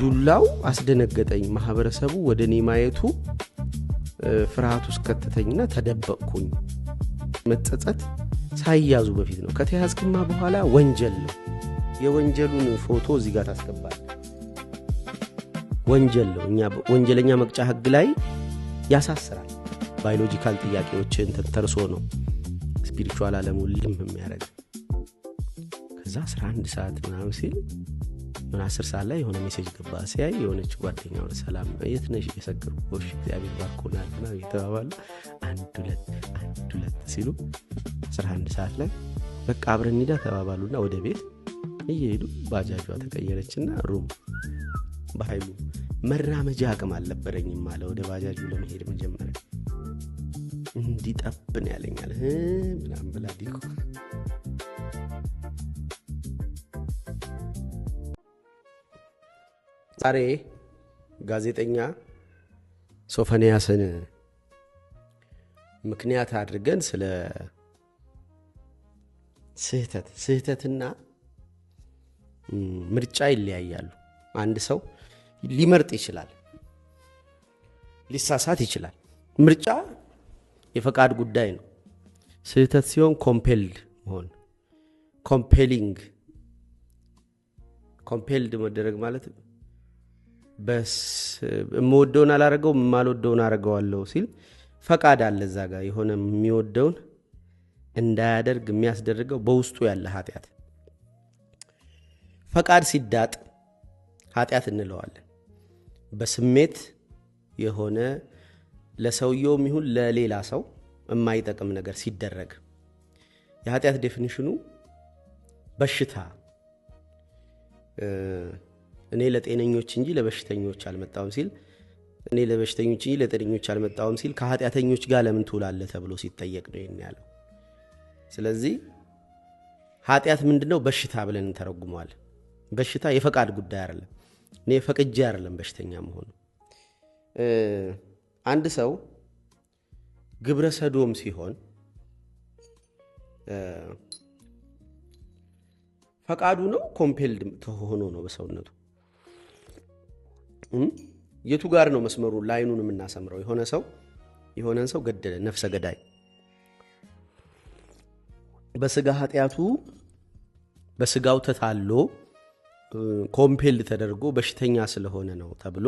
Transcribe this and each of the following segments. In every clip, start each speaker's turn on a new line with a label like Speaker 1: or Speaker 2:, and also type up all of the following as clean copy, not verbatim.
Speaker 1: ዱላው አስደነገጠኝ ማህበረሰቡ ወደኔ ማየቱ ፍርሃት ውስጥ ከተተኝና ተደበቅኩኝ መጸጸት ሳይያዙ በፊት ነው ከተያዝክማ በኋላ ወንጀል ነው የወንጀሉን ፎቶ እዚህ ጋር ታስገባል ወንጀል ነው እኛ ወንጀለኛ መቅጫ ህግ ላይ ያሳስራል ባዮሎጂካል ጥያቄዎችን ተርሶ ነው ስፒሪቹዋል ዓለሙን ልም የሚያረግ ከዛ 11 ሰዓት ምናምን ሲል ምን 10 ሰዓት ላይ የሆነ ሜሴጅ ገባ ሲያይ የሆነች ጓደኛው ሰላም የት ነሽ የሰከርኩሽ እግዚአብሔር ባርኮናል እና ይተባባሉ አንድ ሁለት ሲሉ 11 ሰዓት ላይ በቃ አብረን እንሂዳ ተባባሉና ወደ ቤት እየሄዱ ባጃጇ ተቀየረችና ሩም በኃይሉ መራመጃ አቅም አልነበረኝም ማለት ወደ ባጃጁ ለመሄድ መጀመሪያ እንዲጠብን ያለኛል ምናምን ብላ ዲኮ ዛሬ ጋዜጠኛ ሶፎንያስን ምክንያት አድርገን ስለ ስህተትና ምርጫ ይለያያሉ አንድ ሰው ሊመርጥ ይችላል ሊሳሳት ይችላል ምርጫ የፈቃድ ጉዳይ ነው ስህተት ሲሆን ኮምፔልድ መሆን ኮምፔልድ መደረግ ማለት በስ እምወደውን አላረገው ማልወደውን አረጋዋለሁ ሲል ፈቃድ አለ እዛ ጋር የሆነ የሚወደውን እንዳያደርግ የሚያስደርገው በውስጡ ያለ ኃጢያት ፈቃድ ሲዳጥ ኃጢያት እንለዋለን በስሜት የሆነ ለሰውየውም ይሁን ለሌላ ሰው የማይጠቅም ነገር ሲደረግ የኃጢያት ዴፊኒሽኑ በሽታ እኔ ለጤነኞች እንጂ ለበሽተኞች አልመጣውም ሲል እኔ ለበሽተኞች እንጂ ለጤነኞች አልመጣውም ሲል ከኃጢያተኞች ጋር ለምን ትውላለህ ተብሎ ሲጠየቅ ነው የሚያለው ስለዚህ ኃጢያት ምንድነው በሽታ ብለን እንተረጉመዋለን በሽታ የፈቃድ ጉዳይ አይደለም እኔ ፈቅጄ አይደለም በሽተኛ መሆኑ አንድ ሰው ግብረ ሰዶም ሲሆን ፈቃዱ ነው ኮምፔልድ ተሆኖ ነው በሰውነቱ የቱ ጋር ነው መስመሩ ላይኑን የምናሰምረው የሆነን ሰው ገደለ ነፍሰ ገዳይ በስጋ ኃጢያቱ በስጋው ተታሎ ኮምፔልድ ተደርጎ በሽተኛ ስለሆነ ነው ተብሎ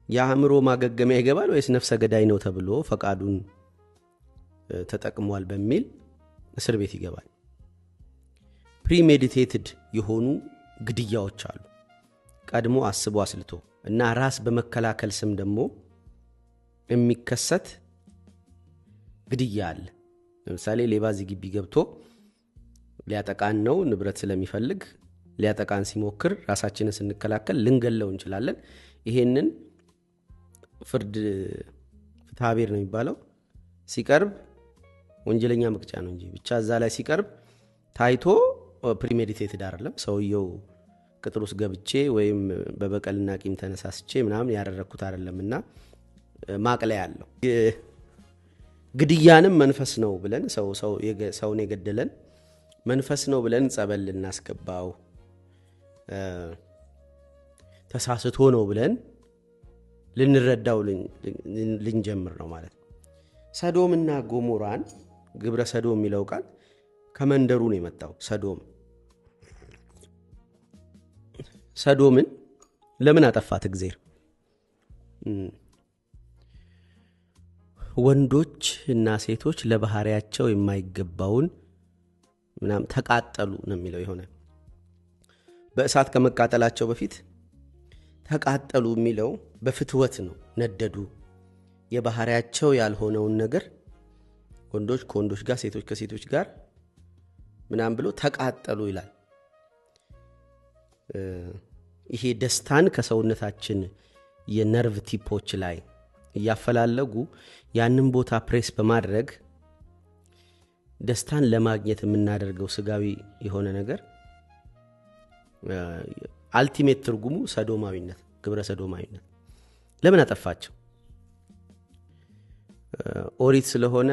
Speaker 1: ያምሮ ማገገሚያ ይገባል ወይስ ነፍሰ ገዳይ ነው ተብሎ ፈቃዱን ተጠቅሟል በሚል እስር ቤት ይገባል ፕሪሜዲቴትድ የሆኑ ግድያዎች አሉ ቀድሞ አስቦ አስልቶ እና ራስ በመከላከል ስም ደግሞ የሚከሰት ግድያ አለ ለምሳሌ ሌባ እዚህ ግቢ ገብቶ ሊያጠቃን ነው ንብረት ስለሚፈልግ ሊያጠቃን ሲሞክር ራሳችንን ስንከላከል ልንገለው እንችላለን ይሄንን ፍትሐብሔር ነው የሚባለው ሲቀርብ ወንጀለኛ መቅጫ ነው እንጂ ብቻ እዛ ላይ ሲቀርብ ታይቶ ፕሪሜዲቴትድ አይደለም ሰውየው ቅጥሩስ ገብቼ ወይም በበቀልና ቂም ተነሳስቼ ምናምን ያደረኩት አይደለምና ማቅለያ ያለው ግድያንም መንፈስ ነው ብለን ሰውን የገደለን መንፈስ ነው ብለን ጸበል እናስገባው ተሳስቶ ነው ብለን ልንረዳው ልንጀምር ነው ማለት ሰዶምና ጎሞራን ግብረ ሰዶም የሚለው ቃል ከመንደሩ ነው የመጣው ሰዶምን ለምን አጠፋት እግዚአብሔር ወንዶች እና ሴቶች ለባህሪያቸው የማይገባውን ምናም ተቃጠሉ ነው የሚለው ይሆነ በእሳት ከመቃጠላቸው በፊት ተቃጠሉ የሚለው በፍትወት ነው ነደዱ የባህሪያቸው ያልሆነውን ነገር ወንዶች ከወንዶች ጋር ሴቶች ከሴቶች ጋር ምናም ብሎ ተቃጠሉ ይላል ይሄ ደስታን ከሰውነታችን የነርቭ ቲፖች ላይ ያፈላለጉ ያንን ቦታ ፕሬስ በማድረግ ደስታን ለማግኘት የምናደርገው ስጋዊ የሆነ ነገር አልቲሜት ትርጉሙ ሰዶማዊነት ግብረ ሰዶማዊነት ለምን አጠፋቸው ኦሪት ስለሆነ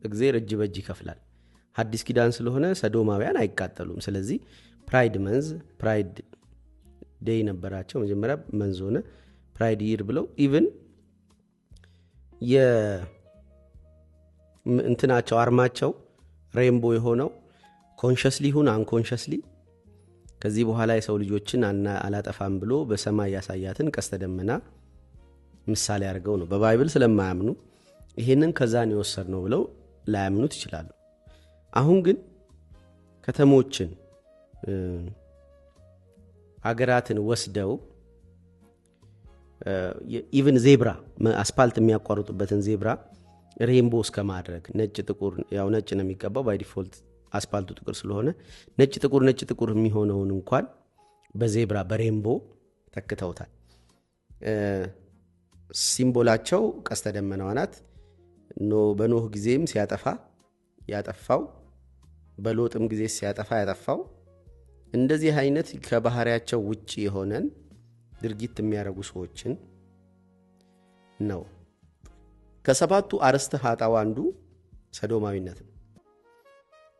Speaker 1: እግዚአብሔር እጅ በእጅ ይከፍላል ሐዲስ ኪዳን ስለሆነ ሰዶማውያን አይቃጠሉም ስለዚህ ፕራይድ መንዝ ፕራይድ ዴይ ነበራቸው። መጀመሪያ መንዞነ ፕራይድ ይር ብለው ኢቭን እንትናቸው አርማቸው ሬንቦ የሆነው ኮንሽስሊ ሁን አንኮንሽስሊ ከዚህ በኋላ የሰው ልጆችን አላጠፋም ብሎ በሰማይ ያሳያትን ቀስተ ደመና ምሳሌ አድርገው ነው። በባይብል ስለማያምኑ ይሄንን ከዛን የወሰድነው ብለው ላያምኑት ይችላሉ። አሁን ግን ከተሞችን ሀገራትን ወስደው ኢቭን ዜብራ አስፓልት የሚያቋርጡበትን ዜብራ ሬንቦ እስከ ማድረግ ነጭ ጥቁር ያው ነጭ ነው የሚቀባው ባይ ዲፎልት አስፓልቱ ጥቁር ስለሆነ ነጭ ጥቁር የሚሆነውን እንኳን በዜብራ በሬንቦ ተክተውታል። ሲምቦላቸው ቀስተ ደመናዋ ናት። በኖህ ጊዜም ሲያጠፋ ያጠፋው በሎጥም ጊዜ ሲያጠፋ ያጠፋው እንደዚህ አይነት ከባህሪያቸው ውጪ የሆነን ድርጊት የሚያደርጉ ሰዎችን ነው። ከሰባቱ አርዕስተ ኃጣውእ አንዱ ሰዶማዊነት ነው።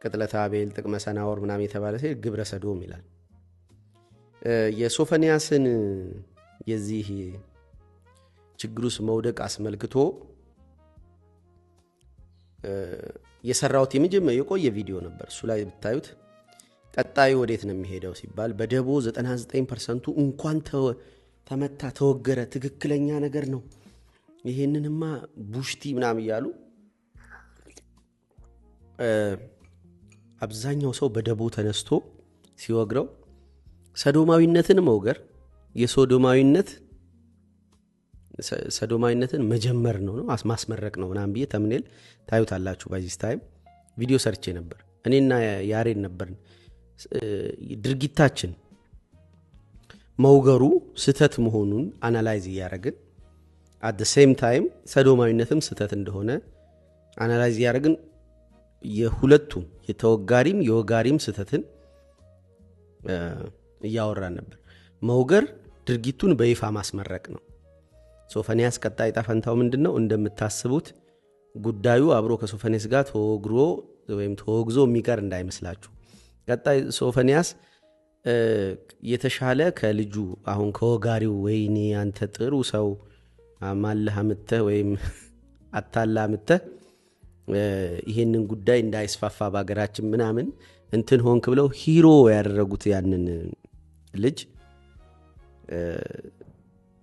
Speaker 1: ቅጥለተ አቤል፣ ጥቅመ ሰናወር ምናምን የተባለ ሲል ግብረ ሰዶም ይላል። የሶፎንያስን የዚህ ችግሩስ መውደቅ አስመልክቶ የሰራውት የመጀመሪያ የቆየ ቪዲዮ ነበር። እሱ ላይ ብታዩት ቀጣዩ ወዴት ነው የሚሄደው ሲባል በደቦ 99% እንኳን ተመታ ተወገረ ትክክለኛ ነገር ነው፣ ይሄንንማ ቡሽቲ ምናምን እያሉ አብዛኛው ሰው በደቦ ተነስቶ ሲወግረው ሰዶማዊነትን መውገር ሰዶማዊነትን መጀመር ነው ማስመረቅ ነው ምናምን ብዬ ተምኔል ታዩታላችሁ። በዚህ ታይም ቪዲዮ ሰርቼ ነበር። እኔና ያሬድ ነበር። ድርጊታችን መውገሩ ስተት መሆኑን አናላይዝ ያደረግን at the same time ሰዶማዊነትም ስተት እንደሆነ አናላይዝ ያደረግን የሁለቱም የተወጋሪም የወጋሪም ስተትን እያወራን ነበር። መውገር ድርጊቱን በይፋ ማስመረቅ ነው። ሶፎንያስ ቀጣይ ጣፈንታው ምንድነው? እንደምታስቡት ጉዳዩ አብሮ ከሶፎንያስ ጋር ተወግሮ ወይም ተወግዞ የሚቀር እንዳይመስላችሁ። ቀጣይ ሶፎንያስ የተሻለ ከልጁ አሁን ከወጋሪው ወይኔ አንተ ጥሩ ሰው አማለሃምተ ወይም አታላምተ ይሄንን ጉዳይ እንዳይስፋፋ በአገራችን ምናምን እንትን ሆንክ ብለው ሂሮ ያደረጉት ያንን ልጅ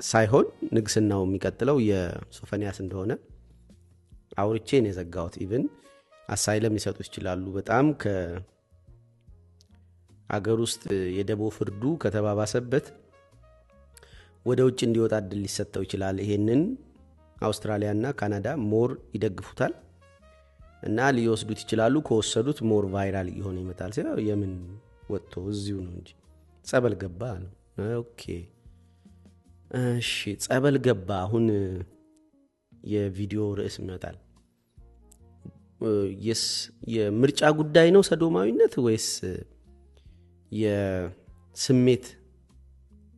Speaker 1: ሳይሆን ንግስናው የሚቀጥለው የሶፎንያስ እንደሆነ አውርቼ ነው የዘጋሁት። ኢቭን አሳይለም ሊሰጡት ይችላሉ። በጣም ከአገር ውስጥ የደቦ ፍርዱ ከተባባሰበት ወደ ውጭ እንዲወጣ እድል ሊሰጠው ይችላል። ይሄንን አውስትራሊያና ካናዳ ሞር ይደግፉታል እና ሊወስዱት ይችላሉ። ከወሰዱት ሞር ቫይራል ይሆን ይመጣል። የምን ወጥቶ እዚሁ ነው እንጂ ጸበል ገባ ነው። ኦኬ እሺ ጸበል ገባ። አሁን የቪዲዮ ርዕስ ይመጣል። የምርጫ ጉዳይ ነው ሰዶማዊነት ወይስ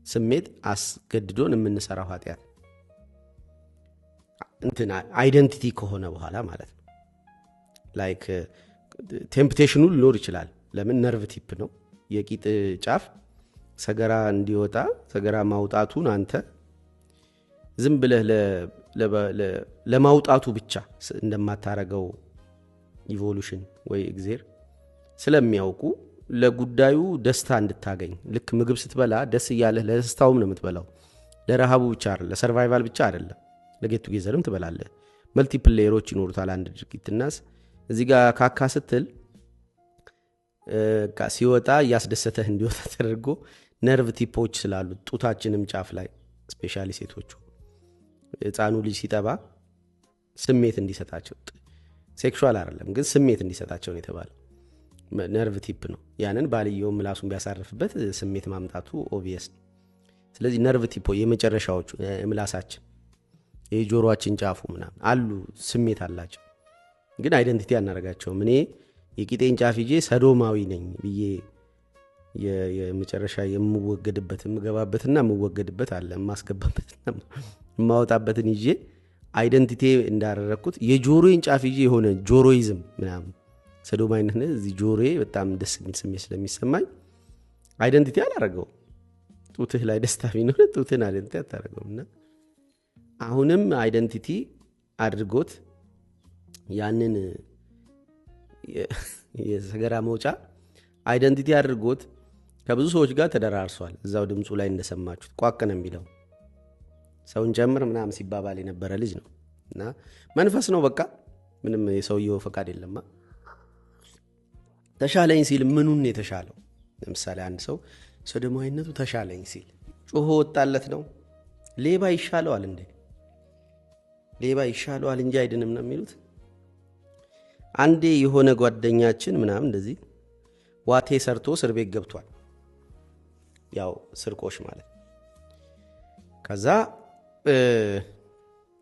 Speaker 1: ስሜት አስገድዶን የምንሰራው ኃጢአት እንትና አይደንቲቲ ከሆነ በኋላ ማለት ነው። ላይክ ቴምፕቴሽኑ ሊኖር ይችላል። ለምን ነርቭ ቲፕ ነው። የቂጥ ጫፍ ሰገራ እንዲወጣ ሰገራ ማውጣቱን አንተ ዝም ብለህ ለማውጣቱ ብቻ እንደማታረገው ኢቮሉሽን ወይ እግዚአብሔር ስለሚያውቁ ለጉዳዩ ደስታ እንድታገኝ ልክ ምግብ ስትበላ ደስ እያለህ ለደስታውም ነው የምትበላው። ለረሃቡ ብቻ አይደለም፣ ለሰርቫይቫል ብቻ አይደለም፣ ለጌቱ ጌዘርም ትበላለህ። መልቲፕል ሌየሮች ይኖሩታል አንድ ድርጊትናስ እዚህ ጋር ካካ ስትል ሲወጣ ያስደሰተህ እንዲወጣ ተደርጎ ነርቭ ቲፖች ስላሉ ጡታችንም ጫፍ ላይ ስፔሻሊ ሴቶቹ ህፃኑ ልጅ ሲጠባ ስሜት እንዲሰጣቸው ሴክሹዋል አይደለም ግን ስሜት እንዲሰጣቸው ነው የተባለው። ነርቭ ቲፕ ነው። ያንን ባልየው ምላሱን ቢያሳርፍበት ስሜት ማምጣቱ ኦብቪየስ። ስለዚህ ነርቭ ቲፖ የመጨረሻዎቹ ምላሳችን የጆሮአችን ጫፉ ምናምን አሉ ስሜት አላቸው ግን አይደንቲቲ አናረጋቸውም። እኔ የቂጤን ጫፍ ይዤ ሰዶማዊ ነኝ ብዬ የመጨረሻ የምወገድበት የምገባበትና የምወገድበት አለ የማስገባበትና የማወጣበትን ይዤ አይደንቲቲ እንዳደረኩት የጆሮዬን ጫፍ ይዤ የሆነ ጆሮይዝም ምናምን ሰዶማዊነት እዚህ ጆሮዬ በጣም ደስ የሚል ስሜት ስለሚሰማኝ አይደንቲቲ አላረገው። ጡትህ ላይ ደስታ ቢኖር ጡትህን አይደንቲቲ አታደርገውምና አሁንም አይደንቲቲ አድርጎት ያንን የሰገራ መውጫ አይደንቲቲ አድርጎት ከብዙ ሰዎች ጋር ተደራርሷል። እዛው ድምጹ ላይ እንደሰማችሁት ቋቅ ነው የሚለው ሰውን ጀምር ምናምን ሲባባል የነበረ ልጅ ነው እና መንፈስ ነው በቃ ምንም የሰውየው ፈቃድ የለማ። ተሻለኝ ሲል ምኑን የተሻለው? ለምሳሌ አንድ ሰው ሶዶማዊነቱ ተሻለኝ ሲል ጮሆ ወጣለት ነው። ሌባ ይሻለዋል እንዴ? ሌባ ይሻለዋል እንጂ አይድንም ነው የሚሉት። አንዴ የሆነ ጓደኛችን ምናምን እንደዚህ ዋቴ ሰርቶ እስር ቤት ገብቷል። ያው ስርቆሽ ማለት ከዛ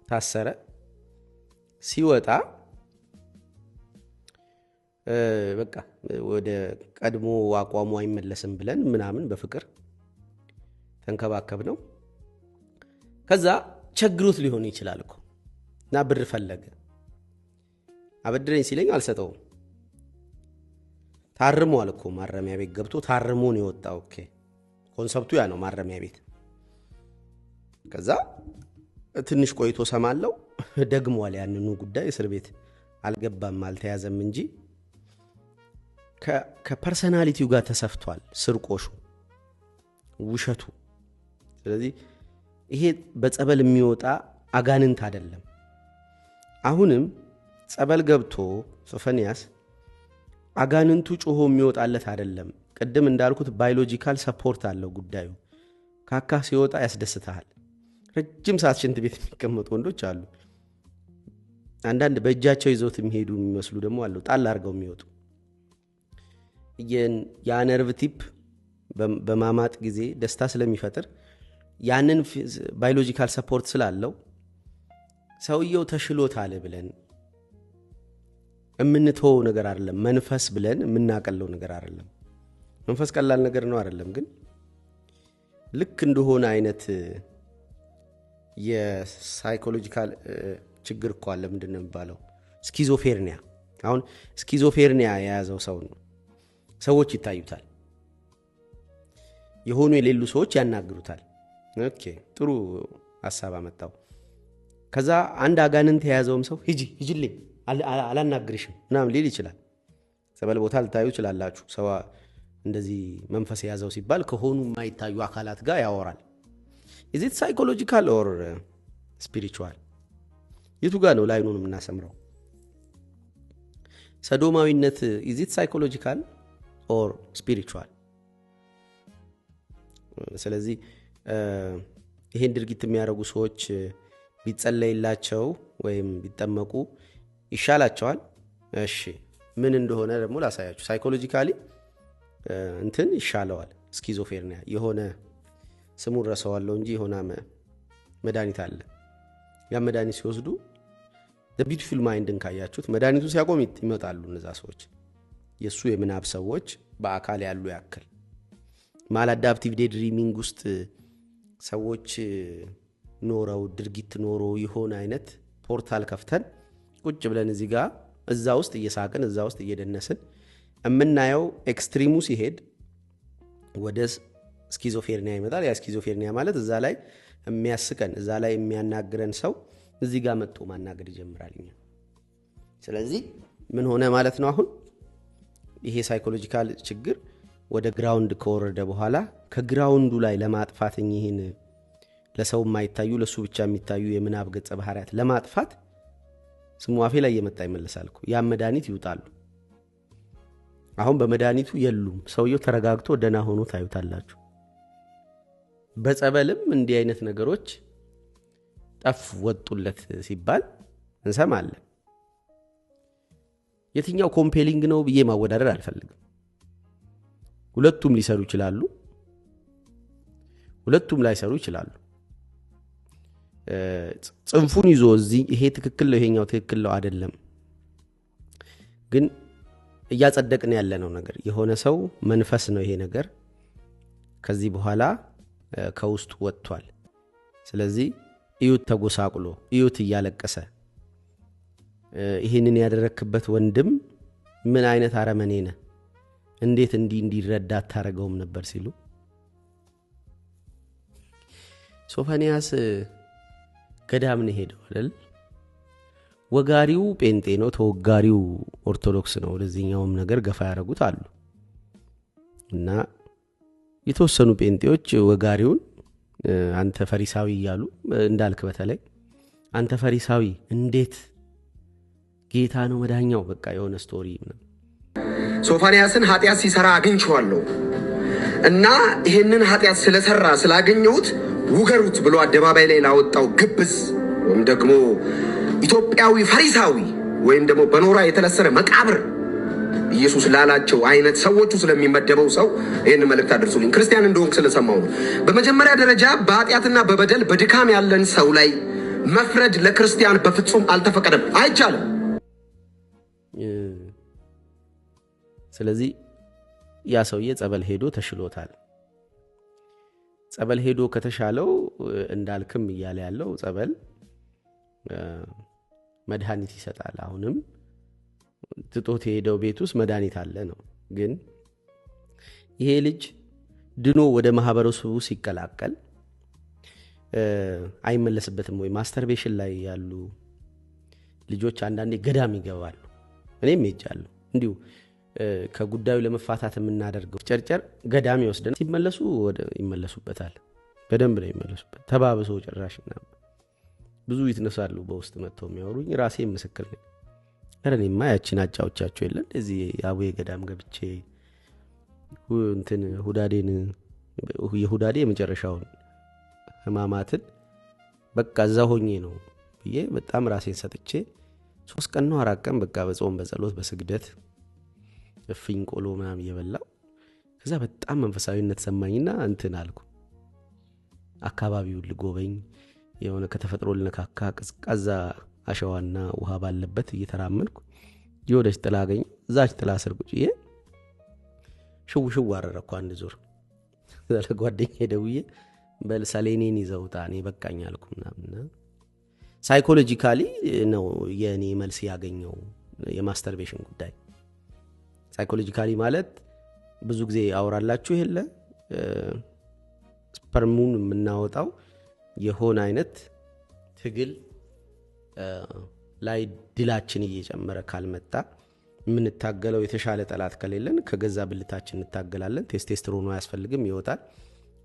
Speaker 1: ታሰረ። ሲወጣ በቃ ወደ ቀድሞ አቋሙ አይመለስም ብለን ምናምን በፍቅር ተንከባከብ ነው። ከዛ ቸግሮት ሊሆን ይችላል እኮ እና ብር ፈለገ። አበድረኝ ሲለኝ አልሰጠውም። ታርሟል እኮ ማረሚያ ቤት ገብቶ ታርሞ ነው የወጣው። ኦኬ ኮንሰፕቱ ያ ነው ማረሚያ ቤት። ከዛ ትንሽ ቆይቶ ሰማለው ደግሟል ያንኑ ጉዳይ እስር ቤት አልገባም አልተያዘም እንጂ ከፐርሰናሊቲው ጋር ተሰፍቷል ስርቆሹ ውሸቱ። ስለዚህ ይሄ በጸበል የሚወጣ አጋንንት አይደለም። አሁንም ጸበል ገብቶ ሶፎንያስ አጋንንቱ ጮሆ የሚወጣለት አይደለም። ቅድም እንዳልኩት ባዮሎጂካል ሰፖርት አለው ጉዳዩ። ካካ ሲወጣ ያስደስተሃል። ረጅም ሰዓት ሽንት ቤት የሚቀመጡ ወንዶች አሉ። አንዳንድ በእጃቸው ይዘውት የሚሄዱ የሚመስሉ ደግሞ አሉ፣ ጣል አድርገው የሚወጡ። የነርቭ ቲፕ በማማጥ ጊዜ ደስታ ስለሚፈጥር ያንን ባዮሎጂካል ሰፖርት ስላለው ሰውየው ተሽሎታል ብለን የምንተወው ነገር አይደለም። መንፈስ ብለን የምናቀለው ነገር አይደለም። መንፈስ ቀላል ነገር ነው አይደለም። ግን ልክ እንደሆነ አይነት የሳይኮሎጂካል ችግር እኮ አለ። ምንድን ነው የሚባለው? ስኪዞፌርኒያ። አሁን ስኪዞፌርኒያ የያዘው ሰው ነው ሰዎች ይታዩታል። የሆኑ የሌሉ ሰዎች ያናግሩታል። ኦኬ ጥሩ ሐሳብ አመጣው። ከዛ አንድ አጋንንት የያዘውም ሰው ሂጂልኝ አላናግርሽም ምናምን ሊል ይችላል። ጸበል ቦታ ልታዩ ይችላላችሁ። ሰው እንደዚህ መንፈስ የያዘው ሲባል ከሆኑ የማይታዩ አካላት ጋር ያወራል። is it psychological or spiritual? የቱ ጋር ነው ላይኑን የምናሰምረው? ሰዶማዊነት is it psychological or spiritual? ስለዚህ ይሄን ድርጊት የሚያደርጉ ሰዎች ቢጸለይላቸው ወይም ቢጠመቁ ይሻላቸዋል። እሺ ምን እንደሆነ ደግሞ ላሳያችሁ። ሳይኮሎጂካሊ እንትን ይሻለዋል። ስኪዞፍሬኒያ የሆነ ስሙን ረሳዋለሁ እንጂ የሆነ መድኃኒት አለ። ያ መድኃኒት ሲወስዱ the beautiful mindን ካያችሁት መድኃኒቱ ሲያቆም ይመጣሉ እነዛ ሰዎች። የሱ የምናብ ሰዎች በአካል ያሉ ያክል ማላዳፕቲቭ ዴይ ድሪሚንግ ውስጥ ሰዎች ኖረው ድርጊት ኖሮ የሆነ አይነት ፖርታል ከፍተን ቁጭ ብለን እዚህ ጋር እዛ ውስጥ እየሳቅን እዛ ውስጥ እየደነስን የምናየው ኤክስትሪሙ ሲሄድ ወደ ስኪዞፍሬኒያ ይመጣል። ያ ስኪዞፍሬኒያ ማለት እዛ ላይ የሚያስቀን እዛ ላይ የሚያናግረን ሰው እዚህ ጋር መጥቶ ማናገር ይጀምራል። ስለዚህ ምን ሆነ ማለት ነው? አሁን ይሄ ሳይኮሎጂካል ችግር ወደ ግራውንድ ከወረደ በኋላ ከግራውንዱ ላይ ለማጥፋት ይሄን ለሰው የማይታዩ ለሱ ብቻ የሚታዩ የምናብ ገጸ ባህሪያት ለማጥፋት ስሙ አፌ ላይ የመጣ ይመለሳል እኮ ያ መድኃኒት ይውጣሉ። አሁን በመድኃኒቱ የሉም። ሰውየው ተረጋግቶ ደና ሆኖ ታዩታላችሁ። በጸበልም እንዲህ አይነት ነገሮች ጠፍ ወጡለት ሲባል እንሰማለን። የትኛው ኮምፔሊንግ ነው ብዬ ማወዳደር አልፈልግም። ሁለቱም ሊሰሩ ይችላሉ፣ ሁለቱም ላይሰሩ ይችላሉ። ጽንፉን ይዞ እዚህ ይሄ ትክክል ነው ይሄኛው ትክክል ነው አይደለም። ግን እያጸደቅን ያለነው ነገር የሆነ ሰው መንፈስ ነው ይሄ ነገር ከዚህ በኋላ ከውስጡ ወጥቷል። ስለዚህ እዩት ተጎሳቁሎ እዩት እያለቀሰ ይሄንን ያደረክበት ወንድም ምን አይነት አረመኔ ነህ እንዴት እንዲረዳ ታረጋውም ነበር ሲሉ ሶፎንያስ ገዳም ነው ሄደው አይደል? ወጋሪው ጴንጤ ነው፣ ተወጋሪው ኦርቶዶክስ ነው። ለዚህኛውም ነገር ገፋ ያረጉት አሉ እና የተወሰኑ ጴንጤዎች ወጋሪውን አንተ ፈሪሳዊ እያሉ እንዳልክ በተለይ አንተ ፈሪሳዊ እንዴት ጌታ ነው መዳኛው በቃ የሆነ ስቶሪ ነው።
Speaker 2: ሶፎንያስን ኃጢያት ሲሰራ አግኝቼዋለሁ እና ይሄንን ኃጢያት ስለሰራ ስላገኘሁት ውገሩት ብሎ አደባባይ ላይ ላወጣው ግብዝ ወይም ደግሞ ኢትዮጵያዊ ፈሪሳዊ ወይም ደግሞ በኖራ የተለሰነ መቃብር ኢየሱስ ላላቸው አይነት ሰዎቹ ስለሚመደበው ሰው ይሄን መልእክት አድርሱልኝ። ክርስቲያን እንደሆንክ ስለሰማው በመጀመሪያ ደረጃ በኃጢያትና በበደል በድካም ያለን ሰው ላይ መፍረድ ለክርስቲያን በፍጹም አልተፈቀደም፣ አይቻልም።
Speaker 1: ስለዚህ ያ ሰውዬ ጸበል ሄዶ ተሽሎታል። ጸበል ሄዶ ከተሻለው እንዳልክም እያለ ያለው ጸበል መድኃኒት ይሰጣል። አሁንም ትቶት ሄደው ቤት ውስጥ መድኃኒት አለ ነው። ግን ይሄ ልጅ ድኖ ወደ ማህበረሰቡ ሲቀላቀል አይመለስበትም ወይ? ማስተርቤሽን ላይ ያሉ ልጆች አንዳንዴ ገዳም ይገባሉ። እኔም ሄጃለሁ። እንዲሁ ከጉዳዩ ለመፋታት የምናደርገው ጨርጨር ገዳም ይወስደን ሲመለሱ ይመለሱበታል። በደንብ ነው ይመለሱበት። ተባብሰው ጭራሽና ብዙ ይትነሳሉ። በውስጥ መጥተው የሚያወሩኝ ራሴ ምስክር ነኝ። እኔማ ያቺን አጫዎቻቸው የለን እዚህ አቡዬ ገዳም ገብቼ እንትን የሁዳዴ የመጨረሻውን ህማማትን በቃ እዛ ሆኜ ነው ብዬ በጣም ራሴን ሰጥቼ 3 ቀን ነው 4 ቀን በቃ በጾም በጸሎት በስግደት እፍኝ ቆሎ ምናምን እየበላው ከዛ በጣም መንፈሳዊነት ሰማኝና እንትን አልኩ። አካባቢውን ልጎበኝ የሆነ ከተፈጥሮ ልነካካ ቀዝቃዛ አሸዋና ውሃ ባለበት እየተራመድኩ የወደች ጥላ አገኘ። እዛች ጥላ ስር ቁጭ ብዬ ሽው አረረኩ አንድ ዙር። ለጓደኛዬ ደውዬ በል ሰሌኔን ይዘውጣ እኔ በቃኝ አልኩ ምናምን። ሳይኮሎጂካሊ ነው የኔ መልስ ያገኘው የማስተርቤሽን ጉዳይ። ሳይኮሎጂካሊ ማለት ብዙ ጊዜ አወራላችሁ ይሄለ ስፐርሙን የምናወጣው የሆነ አይነት ትግል ላይ ድላችን እየጨመረ ካልመጣ የምንታገለው የተሻለ ጠላት ከሌለን ከገዛ ብልታችን እንታገላለን። ቴስቴስትሮኑ አያስፈልግም ይወጣል።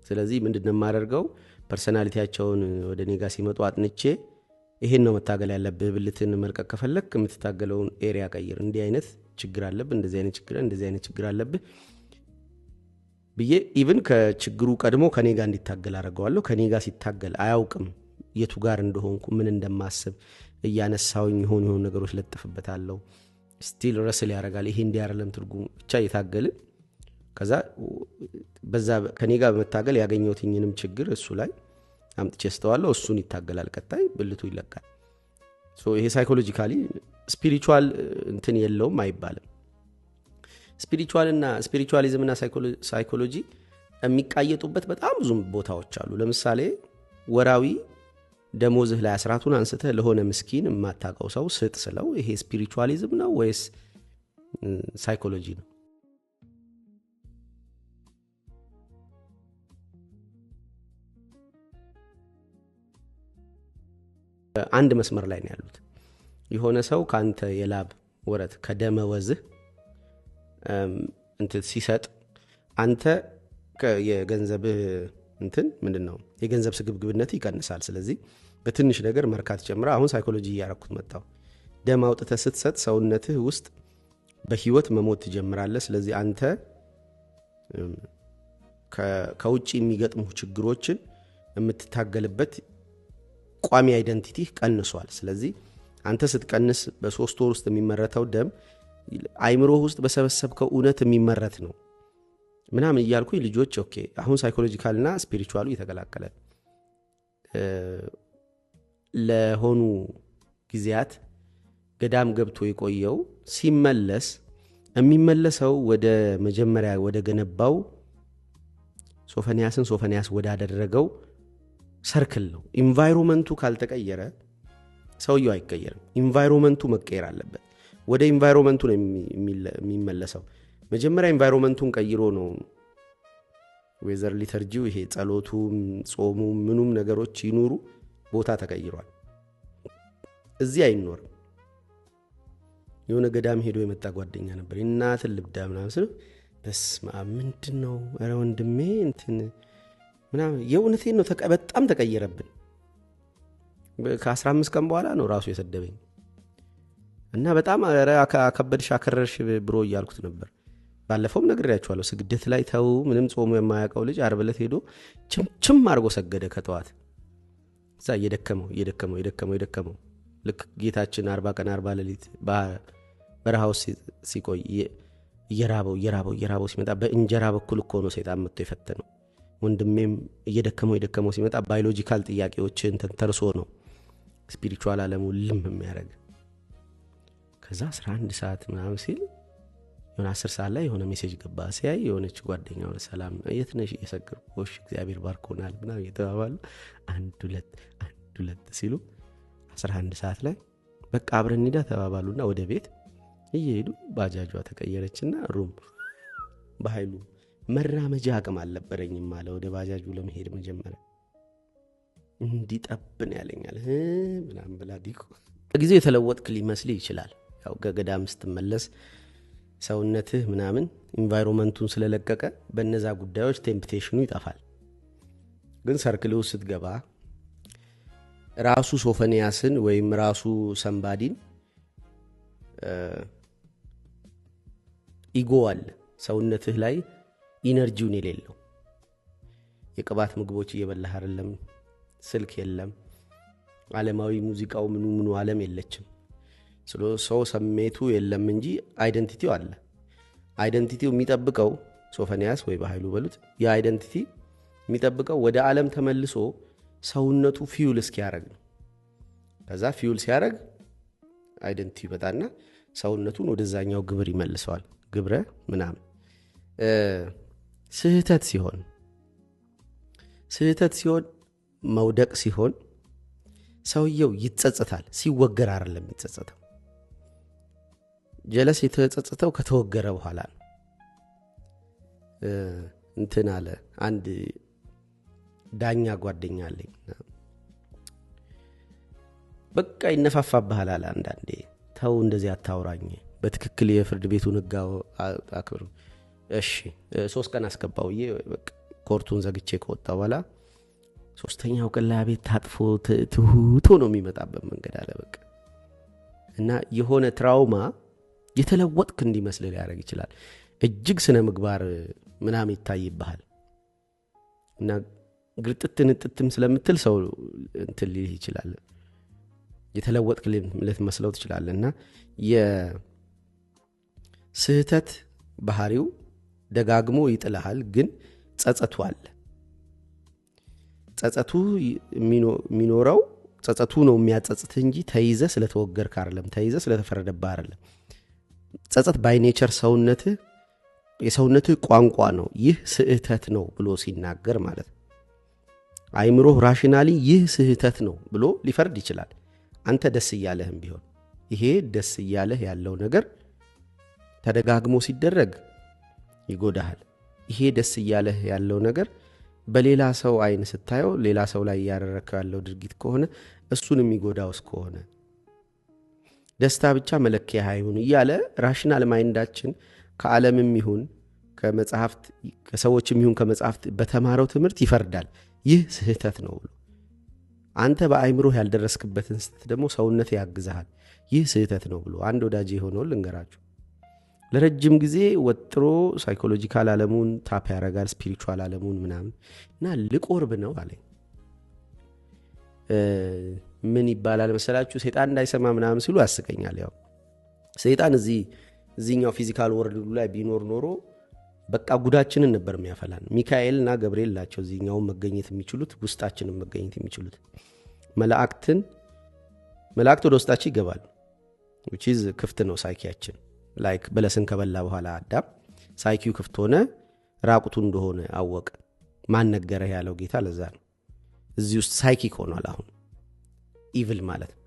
Speaker 1: ስለዚህ ምንድነው የማደርገው? ፐርሰናሊቲያቸውን ወደ እኔ ጋር ሲመጡ አጥንቼ ይሄን ነው መታገል ያለብህ፣ ብልትን መልቀቅ ከፈለክ የምትታገለውን ኤሪያ ቀይር፣ እንዲህ አይነት ችግር አለብህ፣ እንደዚህ አይነት ችግር አለብህ ብዬ ኢቭን ከችግሩ ቀድሞ ከኔ ጋር እንዲታገል አደርገዋለሁ። ከኔ ጋር ሲታገል አያውቅም የቱ ጋር እንደሆንኩ ምን እንደማስብ እያነሳውኝ የሆኑ ነገሮች ለጥፍበታለሁ። ስቲል ረስል ያደርጋል። ይሄ እንዲያረለም ትርጉም ብቻ እየታገልን ከዛ በዛ ከኔ ጋር በመታገል ያገኘሁትኝንም ችግር እሱ ላይ አምጥቼ ስተዋለሁ። እሱን ይታገላል። ቀጣይ ብልቱ ይለቃል። ይሄ ሳይኮሎጂካሊ ስፒሪቹዋል እንትን የለውም አይባልም። ስፒሪቹዋሊዝም እና ሳይኮሎጂ የሚቃየጡበት በጣም ብዙ ቦታዎች አሉ። ለምሳሌ ወራዊ ደሞዝህ ላይ አስራቱን አንስተህ ለሆነ ምስኪን የማታውቀው ሰው ስጥ ስለው ይሄ ስፒሪቹዋሊዝም ነው ወይስ ሳይኮሎጂ ነው? አንድ መስመር ላይ ነው ያሉት። የሆነ ሰው ካንተ የላብ ወረት ከደመወዝህ እንትን ሲሰጥ አንተ የገንዘብህ እንትን ምንድነው የገንዘብ ስግብግብነት ይቀንሳል። ስለዚህ በትንሽ ነገር መርካት ጀምራ። አሁን ሳይኮሎጂ ያረኩት መጣው። ደም አውጥተህ ስትሰጥ ሰውነትህ ውስጥ በህይወት መሞት ትጀምራለህ። ስለዚህ አንተ ከውጪ የሚገጥሙ ችግሮችን የምትታገልበት ቋሚ አይደንቲቲ ቀንሷል። ስለዚህ አንተ ስትቀንስ በ3 ወር ውስጥ የሚመረተው ደም አይምሮ ውስጥ በሰበሰብከው እውነት የሚመረት ነው ምናምን እያልኩኝ ልጆች ኦኬ አሁን ሳይኮሎጂካልና ስፒሪቹዋሉ የተቀላቀለ ለሆኑ ጊዜያት ገዳም ገብቶ የቆየው ሲመለስ የሚመለሰው ወደ መጀመሪያ ወደ ገነባው ሶፎንያስ ወዳደረገው ሰርክል ነው። ኢንቫይሮመንቱ ካልተቀየረ ሰውየው አይቀየርም። ኢንቫይሮመንቱ መቀየር አለበት። ወደ ኢንቫይሮመንቱ ነው የሚመለሰው። መጀመሪያ ኢንቫይሮመንቱን ቀይሮ ነው ዌዘር ሊተርጂው ይሄ ጸሎቱ ጾሙ ምኑም ነገሮች ይኑሩ ቦታ ተቀይሯል። እዚህ አይኖርም። የሆነ ገዳም ሄዶ የመጣ ጓደኛ ነበር። እናትን ልብዳ ምናምን ስለ በስመ አብ ምንድነው ኧረ ወንድሜ እንትን ምናምን የእውነቴን ነው በጣም ተቀየረብን። ከ15 ቀን በኋላ ነው ራሱ የሰደበኝ እና በጣም ኧረ አከበድሽ አከረርሽ ብሮ እያልኩት ነበር። ባለፈውም ነግሬያችኋለሁ። ስግደት ላይ ተው ምንም ጾሙ የማያውቀው ልጅ ዓርብ ዕለት ሄዶ ችምችም አድርጎ ሰገደ ከጠዋት። እዛ እየደከመው ልክ ጌታችን 40 ቀን 40 ሌሊት በረሃው ሲቆይ እየራበው ሲመጣ በእንጀራ በኩል እኮ ነው ሰይጣን መጥቶ የፈተነው። ወንድሜም እየደከመው ሲመጣ ባዮሎጂካል ጥያቄዎችን ተንተርሶ ነው ስፒሪቹዋል ዓለሙ ልም የሚያደርግ። ከዛ 11 ሰዓት ምናምን ሲል የሆነ 10 ሰዓት ላይ የሆነ ሜሴጅ ገባ። ሲያይ የሆነች ጓደኛው ሰላም የት ነሽ እየሰገርኩሽ እግዚአብሔር ባርኮናል ምናምን እየተባባሉ 1 2 ሲሉ 11 ሰዓት ላይ በቃ አብረን እንሂዳ ተባባሉና ወደ ቤት እየሄዱ ባጃጇ ተቀየረችና ሩም በኃይሉ መራመጃ አቅም አልነበረኝም አለ። ወደ ባጃጁ ለመሄድ መጀመሪያ እንዲጠብን ያለኛል ምናምን ብላ ዲኮ ጊዜው የተለወጥክ ሊመስል ይችላል። ያው ገገዳም ስትመለስ ሰውነትህ ምናምን ኢንቫይሮንመንቱን ስለለቀቀ በእነዛ ጉዳዮች ቴምፕቴሽኑ ይጠፋል። ግን ሰርክሉ ስትገባ ራሱ ሶፎንያስን ወይም ራሱ ሰምባዲን ኢጎ አለ ሰውነትህ ላይ ኢነርጂውን የሌለው የቅባት ምግቦች እየበላህ አይደለም፣ ስልክ የለም፣ ዓለማዊ ሙዚቃው ምኑ ዓለም የለችም። ሰው ስሜቱ የለም እንጂ አይደንቲቲው አለ። አይደንቲቲው የሚጠብቀው ሶፎንያስ ወይ በኃይሉ በሉት የአይደንቲቲ የሚጠብቀው ወደ ዓለም ተመልሶ ሰውነቱ ፊውል እስኪያረግ ነው። ከዛ ፊውል ሲያረግ አይደንቲቲ ይመጣና ሰውነቱን ወደዛኛው ግብር ይመልሰዋል። ግብረ ምናምን ስህተት ሲሆን መውደቅ ሲሆን ሰውየው ይጸጸታል። ሲወገር አይደለም የሚጸጸተው። ጀለስ የተጸጸተው ከተወገረ በኋላ ነው። እንትን አለ አንድ ዳኛ ጓደኛ አለኝ። በቃ ይነፋፋብሃል አለ አንዳንዴ። ተው እንደዚህ አታውራኝ፣ በትክክል የፍርድ ቤቱን ሕግ አክብሩ። እሺ 3 ቀን አስገባው በቃ ኮርቱን ዘግቼ ከወጣ በኋላ 3ኛው ቀን ላይ ቤት ታጥፎ ትሁቶ ነው የሚመጣበት መንገድ አለ በቃ። እና የሆነ ትራውማ የተለወጥክ እንዲመስል ሊያደርግ ይችላል። እጅግ ስነ ምግባር ምናምን ይታይብሃል እና ግርጥትም ስለምትል ሰው እንትን ሊል ይችላል። የተለወጥክ ልትመስለው ትችላለህ። እና የስህተት ባህሪው ደጋግሞ ይጥልሃል። ግን ጸጸቱ አለ። ጸጸቱ የሚኖረው ጸጸቱ ነው የሚያጸጽትህ እንጂ ተይዘ ስለተወገርክ አይደለም፣ ተይዘ ስለተፈረደብህ አይደለም። ጸጸት ባይ ኔቸር የሰውነትህ ቋንቋ ነው። ይህ ስህተት ነው ብሎ ሲናገር ማለት ነው። አይምሮ ራሽናሊ ይህ ስህተት ነው ብሎ ሊፈርድ ይችላል። አንተ ደስ እያለህም ቢሆን ይሄ ደስ እያለህ ያለው ነገር ተደጋግሞ ሲደረግ ይጎዳሃል። ይሄ ደስ እያለህ ያለው ነገር በሌላ ሰው አይን ስታየው ሌላ ሰው ላይ ያደረከው ያለው ድርጊት ከሆነ እሱን የሚጎዳው እስከሆነ ደስታ ብቻ መለኪያ አይሁን እያለ ራሽናል ማይንዳችን ከዓለምም ይሁን ከመጽሐፍት ከሰዎችም ይሁን ከመጽሐፍት በተማረው ትምህርት ይፈርዳል። ይህ ስህተት ነው ብሎ አንተ በአይምሮህ ያልደረስክበትን ስህተት ደግሞ ሰውነት ያግዛል። ይህ ስህተት ነው ብሎ አንድ ወዳጅ የሆነው ልንገራችሁ። ለረጅም ጊዜ ወጥሮ ሳይኮሎጂካል ዓለሙን ታፕ ያረጋል፣ ስፒሪቹዋል ዓለሙን ምናምን እና ልቆርብ ነው አለኝ። ምን ይባላል መሰላችሁ? ሰይጣን እንዳይሰማ ምናምን ሲሉ ያስቀኛል። ያው ሰይጣን እዚህኛው ፊዚካል ወርልዱ ላይ ቢኖር ኖሮ በቃ ጉዳችንን ነበር የሚያፈላን። ሚካኤልና ገብርኤል ናቸው እዚህኛው መገኘት የሚችሉት፣ ውስጣችንን መገኘት የሚችሉት። መላእክት ወደ ውስጣችን ይገባሉ። which is ክፍት ነው ሳይኪያችን። ላይክ በለስን ከበላ በኋላ አዳም ሳይኪው ክፍት ሆነ፣ ራቁቱ እንደሆነ አወቀ። ማን ነገረህ ያለው ጌታ ለዛ ነው። እዚህ ውስጥ ሳይኪክ ሆኗል አሁን ኢቪል ማለት ነው።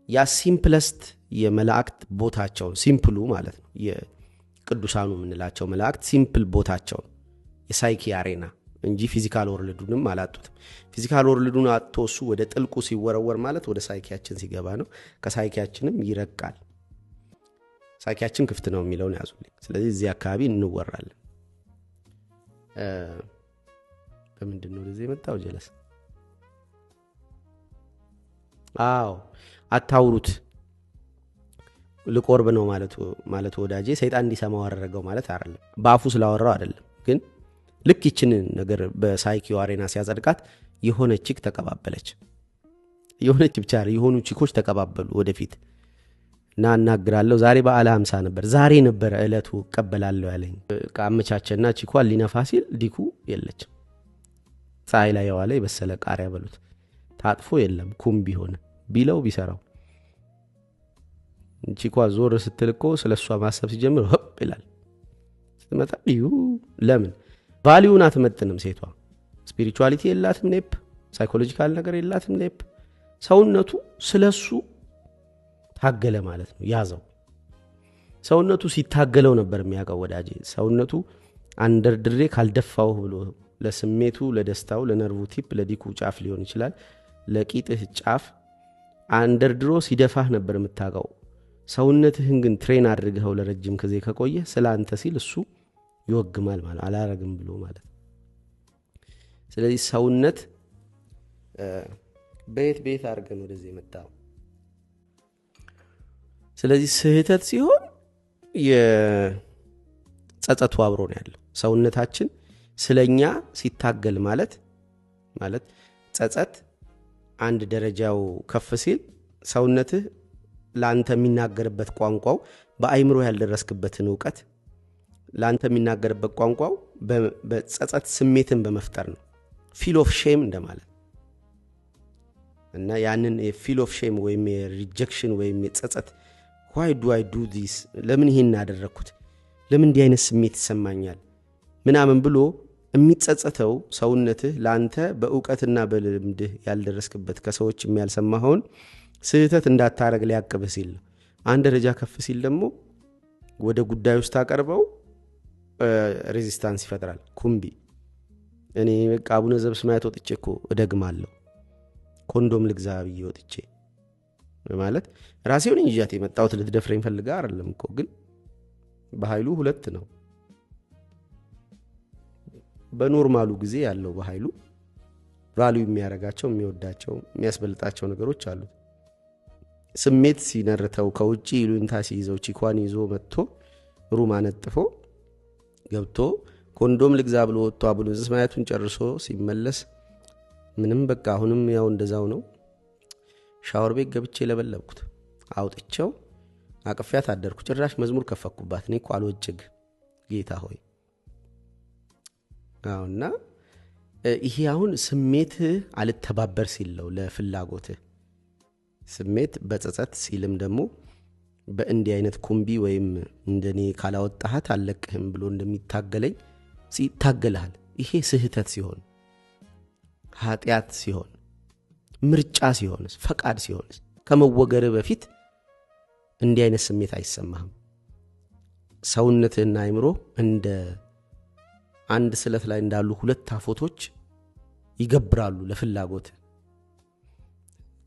Speaker 1: ያ ሲምፕለስት የመላእክት ቦታቸው ሲምፕሉ ማለት ነው። የቅዱሳኑ የምንላቸው መላእክት ሲምፕል ቦታቸው የሳይኪ አሬና እንጂ ፊዚካል ወርልዱንም አላጡትም። ፊዚካል ወርልዱን አጥቶ እሱ ወደ ጥልቁ ሲወረወር ማለት ወደ ሳይኪያችን ሲገባ ነው። ከሳይኪያችንም ይረቃል። ሳይኪያችን ክፍት ነው የሚለውን ያዙልኝ። ስለዚህ እዚህ አካባቢ እንወራለን። በምንድን ነው ለዚህ የመጣው ጀለስ? አታውሩት ልቆርብ ነው ማለት ወዳጄ ሰይጣን እንዲሰማው አደረገው ማለት አይደለም። በአፉ ስላወራው አይደለም። ግን ልክ ይችን ነገር በሳይኪው አሬና ሲያጸድቃት የሆነ ቺክ ተቀባበለች። የሆነች ብቻ የሆኑ ቺኮች ተቀባበሉ ወደፊት እና እናግራለሁ። ዛሬ በዓለ 50 ነበር። ዛሬ ነበር እለቱ ቀበላለሁ ያለኝ። ቃመቻቸና ቺኳን ሊነፋ ሲል ዲኩ የለችም። ፀሐይ ላይ የዋለ የበሰለ ቃሪያ በሉት ታጥፎ የለም። ኩምቢ ሆነ ቢለው ቢሰራው ቺኳ ዞር ስትልኮ ስለሷ ማሰብ ሲጀምር ሆፕ ይላል። ስትመጣ ለምን ቫልዩን አትመጥንም ሴቷ። ስፒሪቹዋሊቲ የላትም ኔፕ፣ ሳይኮሎጂካል ነገር የላትም ኔፕ። ሰውነቱ ስለሱ ታገለ ማለት ነው። ያዘው ሰውነቱ ሲታገለው ነበር የሚያውቀው ወዳጄ። ሰውነቱ አንደርድሬ ካልደፋው ብሎ ለስሜቱ፣ ለደስታው፣ ለነርቭ ቲፕ፣ ለዲኩ ጫፍ ሊሆን ይችላል፣ ለቂጥህ ጫፍ አንደርድሮ ሲደፋህ ነበር የምታውቀው። ሰውነትህን ግን ትሬን አድርገው ለረጅም ጊዜ ከቆየ ስላንተ ሲል እሱ ይወግማል ማለት አላረግም ብሎ ማለት። ስለዚህ ሰውነት ቤት አድርገን ወደዚህ የመጣው። ስለዚህ ስህተት ሲሆን የጸጸቱ አብሮ ነው ያለው። ሰውነታችን ስለኛ ሲታገል ማለት ጸጸት አንድ ደረጃው ከፍ ሲል ሰውነትህ ላንተ የሚናገርበት ቋንቋው በአይምሮ ያልደረስክበትን ዕውቀት ላንተ የሚናገርበት ቋንቋው በጸጸት ስሜትን በመፍጠር ነው። ፊል ኦፍ ሼም እንደማለት እና ያንን ፊል ኦፍ ሼም ወይም የሪጀክሽን ወይም የጸጸት why do I do this ለምን ይሄን አደረኩት፣ ለምን እንዲህ አይነት ስሜት ይሰማኛል ምናምን ብሎ የሚጸጸተው ሰውነትህ ላንተ በዕውቀትና በልምድህ ያልደረስክበት ከሰዎች የሚያልሰማውን ስህተት እንዳታረግ ሊያቅብህ ሲል ነው። አንድ ደረጃ ከፍ ሲል ደግሞ ወደ ጉዳይ ውስጥ አቀርበው ሬዚስታንስ ይፈጥራል። ኩምቢ እኔ በቃ አቡነ ዘበሰማያት ወጥቼ እኮ እደግማለሁ ኮንዶም ልግዛ ብዬ ወጥቼ ማለት ራሴውን እንጂያት የመጣሁት ልትደፍረኝ ፈልጋ አይደለም እኮ። ግን በኃይሉ ሁለት ነው። በኖርማሉ ጊዜ ያለው በኃይሉ ቫልዩ የሚያረጋቸው የሚወዳቸው የሚያስበልጣቸው ነገሮች አሉ። ስሜት ሲነርተው ከውጪ ይሉንታ ሲይዘው ቺኳን ይዞ መጥቶ ሩም አነጥፎ ገብቶ ኮንዶም ልግዛ ብሎ ወጥቶ አቡነ ዘበሰማያቱን ጨርሶ ሲመለስ ምንም በቃ አሁንም ያው እንደዛው ነው። ሻወር ቤት ገብቼ ለበለብኩት አውጥቼው አቅፊያት አደርኩ። ጭራሽ መዝሙር ከፈኩባት። እኔ እኮ አልወጭግ ጌታ ሆይ አውና ይሄ አሁን ስሜት አልተባበር ሲለው ለፍላጎትህ ስሜት በጸጸት ሲልም ደግሞ በእንዲህ አይነት ኩምቢ ወይም እንደኔ ካላወጣሃት አለቅህም ብሎ እንደሚታገለኝ ሲታገላል። ይሄ ስህተት ሲሆን ኃጢያት ሲሆን ምርጫ ሲሆንስ ፈቃድ ሲሆንስ ከመወገር በፊት እንዲህ አይነት ስሜት አይሰማህም። ሰውነትህና አይምሮ እንደ አንድ ስለት ላይ እንዳሉ ሁለት አፎቶች ይገብራሉ ለፍላጎት።